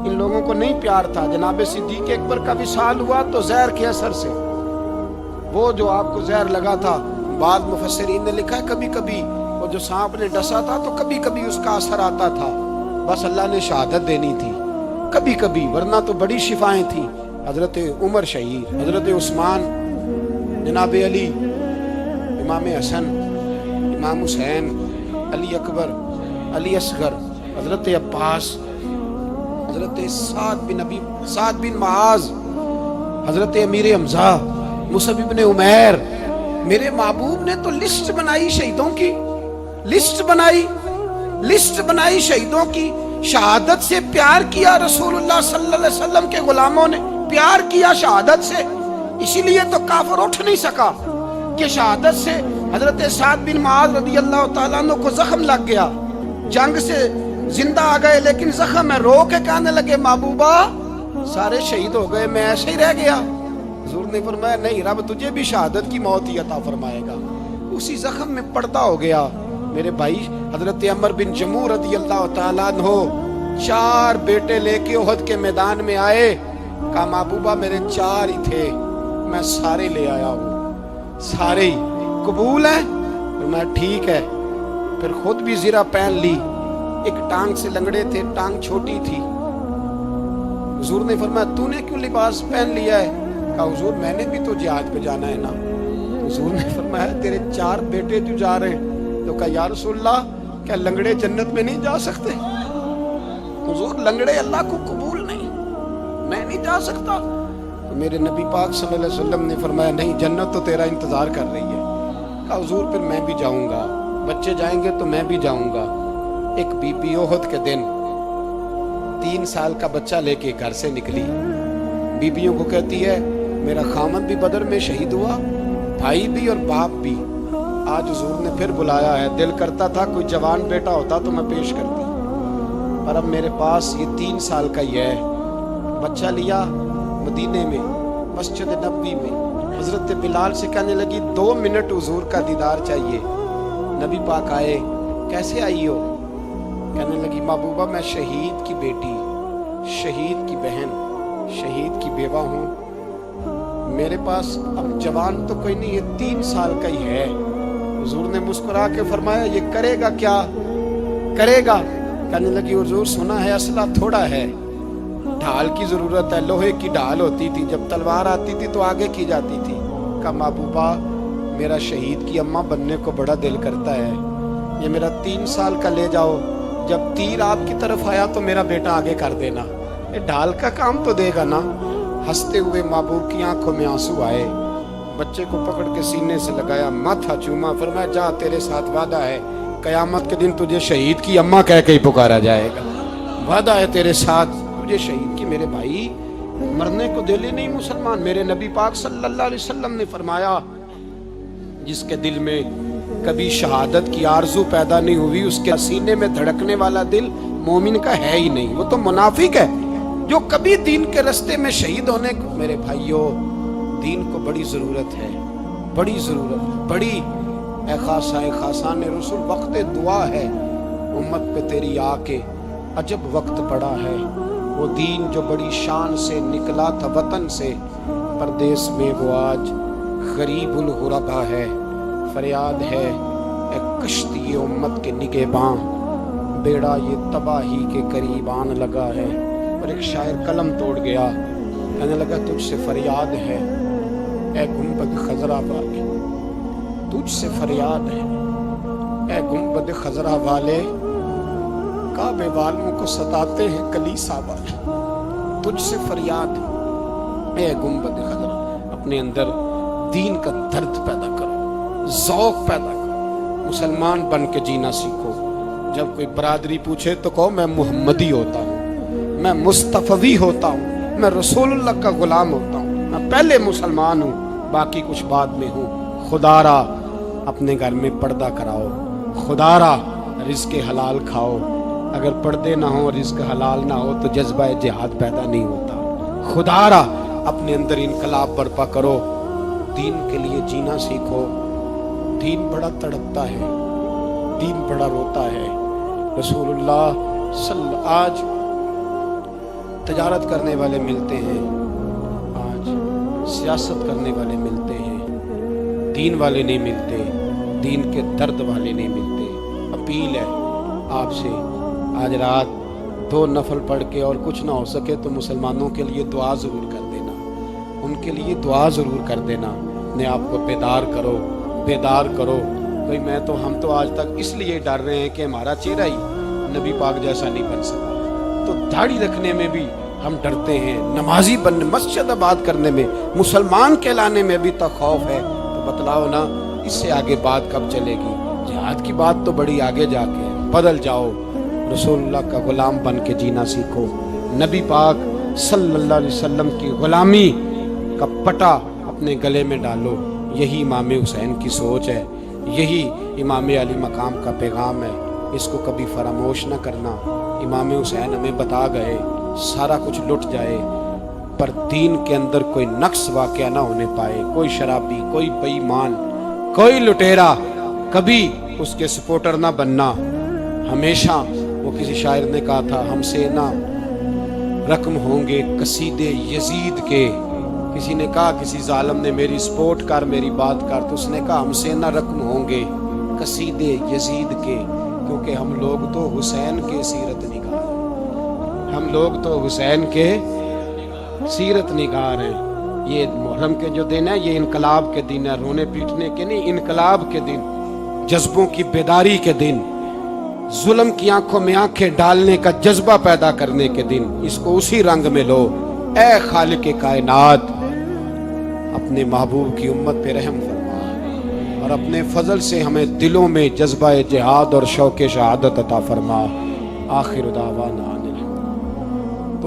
ان لوگوں کو نہیں پیار تھا. جناب صدیق اکبر کا وصال ہوا تو زہر کے اثر سے. وہ جو آپ کو زہر لگا تھا، بعض مفسرین نے لکھا ہے کبھی کبھی وہ جو سانپ نے ڈسا تھا تو کبھی کبھی اس کا اثر آتا تھا، بس اللہ نے شہادت دینی تھی کبھی کبھی، ورنہ تو بڑی شفائیں تھیں. حضرت عمر شہید، حضرت عثمان، جناب علی، امام حسن، امام حسین، علی اکبر، علی اصغر، حضرت عباس، حضرت سعد بن معاذ، حضرت امیر حمزہ، مصعب بن عمیر. میرے محبوب نے تو لسٹ بنائی شہیدوں کی، لسٹ بنائی شہیدوں کی. شہادت سے پیار کیا رسول اللہ صلی اللہ علیہ وسلم کے غلاموں نے، پیار کیا شہادت سے. اسی لیے تو کافر اٹھ نہیں سکا کہ شہادت سے. حضرت سعد بن معاذ رضی اللہ تعالیٰ عنہ کو زخم لگ گیا، جنگ سے زندہ آ گئے لیکن زخم ہے، رو کے کہنے لگے محبوبہ سارے شہید ہو گئے، میں ایسے ہی رہ گیا. حضور نے فرمایا نہیں، رب تجھے بھی شہادت کی موت ہی عطا فرمائے گا. اسی زخم میں پردہ ہو گیا. میرے بھائی حضرت عمر بن جموح رضی اللہ تعالیٰ عنہ 4 بیٹے لے کے احد کے میدان میں آئے. کہا محبوبہ میرے 4 ہی تھے، میں سارے لے آیا ہوں، سارے ہی قبول ہیں؟ میں ٹھیک ہے. پھر خود بھی زرہ پہن لی. ایک ٹانگ سے لنگڑے تھے، ٹانگ چھوٹی تھی. حضور نے فرمایا تو نے کیوں لباس پہن لیا ہے؟ کہا حضور میں نے بھی تو جہاد پہ جانا ہے نا. حضور نے فرمایا تیرے 4 بیٹے جو جا رہے ہیں. تو کہا یا رسول اللہ کیا لنگڑے جنت میں نہیں جا سکتے؟ حضور لنگڑے اللہ کو قبول نہیں، میں نہیں جا سکتا. تو میرے نبی پاک صلی اللہ علیہ وسلم نے فرمایا نہیں، جنت تو تیرا انتظار کر رہی ہے. کہا حضور پھر میں بھی جاؤں گا، بچے جائیں گے تو میں بھی جاؤں گا. ایک بی بی احد کے دن 3 سال کا بچہ لے کے گھر سے نکلی. بیبیوں کو کہتی ہے میرا خامد بھی بدر میں شہید ہوا، بھائی بھی اور باپ بھی. آج حضور نے پھر بلایا ہے. دل کرتا تھا کوئی جوان بیٹا ہوتا تو میں پیش کرتی، پر اب میرے پاس یہ 3 سال کا ہی ہے. بچہ لیا مدینے میں مسجد نبوی میں. حضرت بلال سے کہنے لگی 2 منٹ حضور کا دیدار چاہیے. نبی پاک آئے. کیسے آئی ہو؟ کہنے لگی محبوبہ میں شہید کی بیٹی، شہید کی بہن، شہید کی بیوہ ہوں. میرے پاس اب جوان تو کوئی نہیں، یہ 3 سال کا ہی ہے. حضور نے مسکرا کے فرمایا یہ کرے گا کیا کرے گا؟ کہنے لگی حضور سنا ہے اسلحہ تھوڑا ہے، ڈھال کی ضرورت ہے. لوہے کی ڈھال ہوتی تھی، جب تلوار آتی تھی تو آگے کی جاتی تھی. کہا محبوبہ میرا شہید کی اماں بننے کو بڑا دل کرتا ہے، یہ میرا 3 سال کا لے جاؤ، جب تیر آپ کی طرف آیا تو میرا بیٹا آگے کر دینا، یہ ڈھال کا کام تو دے گا نا. ہنستے ہوئے محبوب کی آنکھوں میں آنسو آئے. بچے کو پکڑ کے سینے سے لگایا، ماتھا چوما، فرمایا جا تیرے ساتھ وعدہ ہے قیامت کے دن تجھے شہید کی اماں کہہ کے ہی پکارا جائے گا. وعدہ ہے تیرے ساتھ تجھے شہید کی. میرے بھائی مرنے کو دل ہی نہیں مسلمان. میرے نبی پاک صلی اللہ علیہ وسلم نے فرمایا جس کے دل میں کبھی شہادت کی آرزو پیدا نہیں ہوئی، اس کے سینے میں دھڑکنے والا دل مومن کا ہے ہی نہیں، وہ تو منافق ہے. جو کبھی دین کے رستے میں شہید ہونے کو، میرے بھائیوں دین کو بڑی ضرورت ہے، بڑی ضرورت، بڑی. اے خاصان رسول وقت دعا ہے امت پہ تیری آ کے، عجب وقت پڑا ہے. وہ دین جو بڑی شان سے نکلا تھا وطن سے، پردیس میں وہ آج غریب الغربا ہے. فریاد ہے اے کشتی امت کے نگہباں، بیڑا یہ تباہی کے قریب آن لگا ہے. اور ایک شاعر قلم توڑ گیا، کہنے لگا تجھ سے فریاد ہے اے گنبد خضرا والے، تجھ سے فریاد ہے اے گنبد خضرا والے، کعبے والوں کو ستاتے ہیں کلیسا والے. تجھ سے فریاد ہے اے گنبد خضرا. اپنے اندر دین کا درد پیدا کرو، ذوق پیدا کرو، مسلمان بن کے جینا سیکھو. جب کوئی برادری پوچھے تو کہو میں محمدی ہوتا ہوں، میں مصطفی ہوتا ہوں، میں رسول اللہ کا غلام ہوتا ہوں، میں پہلے مسلمان ہوں، باقی کچھ بعد میں ہوں. خدا را اپنے گھر میں پردہ کراؤ، خدا را رزق حلال کھاؤ. اگر پردے نہ ہوں، رزق حلال نہ ہو تو جذبہ جہاد پیدا نہیں ہوتا. خدا را اپنے اندر انقلاب برپا کرو، دین کے لیے جینا سیکھو. دین بڑا تڑپتا ہے، دین بڑا روتا ہے. رسول اللہ آج تجارت کرنے والے ملتے ہیں، آج سیاست کرنے والے ملتے ہیں، دین والے نہیں ملتے، دین کے درد والے نہیں ملتے۔ اپیل ہے آپ سے، آج رات 2 نفل پڑھ کے اور کچھ نہ ہو سکے تو مسلمانوں کے لیے دعا ضرور کر دینا، ان کے لیے دعا ضرور کر دینا، اپنے آپ کو بیدار کرو، بیدار کرو۔ بھئی ہم تو آج تک اس لیے ڈر رہے ہیں کہ ہمارا چہرہ ہی نبی پاک جیسا نہیں بن سکا، تو داڑھی رکھنے میں بھی ہم ڈرتے ہیں، نمازی بننے، مسجد آباد کرنے میں، مسلمان کہلانے میں بھی تک خوف ہے۔ تو بتلاؤ نا، اس سے آگے بات کب چلے گی؟ جہاد کی بات تو بڑی آگے جا کے ہے۔ بدل جاؤ، رسول اللہ کا غلام بن کے جینا سیکھو، نبی پاک صلی اللہ علیہ وسلم کی غلامی کا پٹا اپنے گلے میں ڈالو۔ یہی امام حسین کی سوچ ہے، یہی امام علی مقام کا پیغام ہے، اس کو کبھی فراموش نہ کرنا۔ امام حسین ہمیں بتا گئے، سارا کچھ لٹ جائے پر دین کے اندر کوئی نقص واقعہ نہ ہونے پائے، کوئی شرابی، کوئی بے ایمان، کوئی لٹیرا کبھی اس کے سپورٹر نہ بننا۔ ہمیشہ وہ کسی شاعر نے کہا تھا، ہم سے نہ رقم ہوں گے قصیدے یزید کے۔ کسی نے کہا، کسی ظالم نے میری سپورٹ کر، میری بات کر، تو اس نے کہا ہم سے نہ رقم ہوں گے قصیدے یزید کے، کیونکہ ہم لوگ تو حسین کے سیرت نگار، ہم لوگ تو حسین کے سیرت نگار ہیں۔ یہ محرم کے جو دن ہے، یہ انقلاب کے دن ہے، رونے پیٹنے کے نہیں، انقلاب کے دن، جذبوں کی بیداری کے دن، ظلم کی آنکھوں میں آنکھیں ڈالنے کا جذبہ پیدا کرنے کے دن۔ اس کو اسی رنگ میں لو۔ اے خالق کائنات، اپنے محبوب کی امت پہ رحم فرما اور اپنے فضل سے ہمیں دلوں میں جذبہ جہاد اور شوق شہادت عطا فرما۔ آخر دعوانا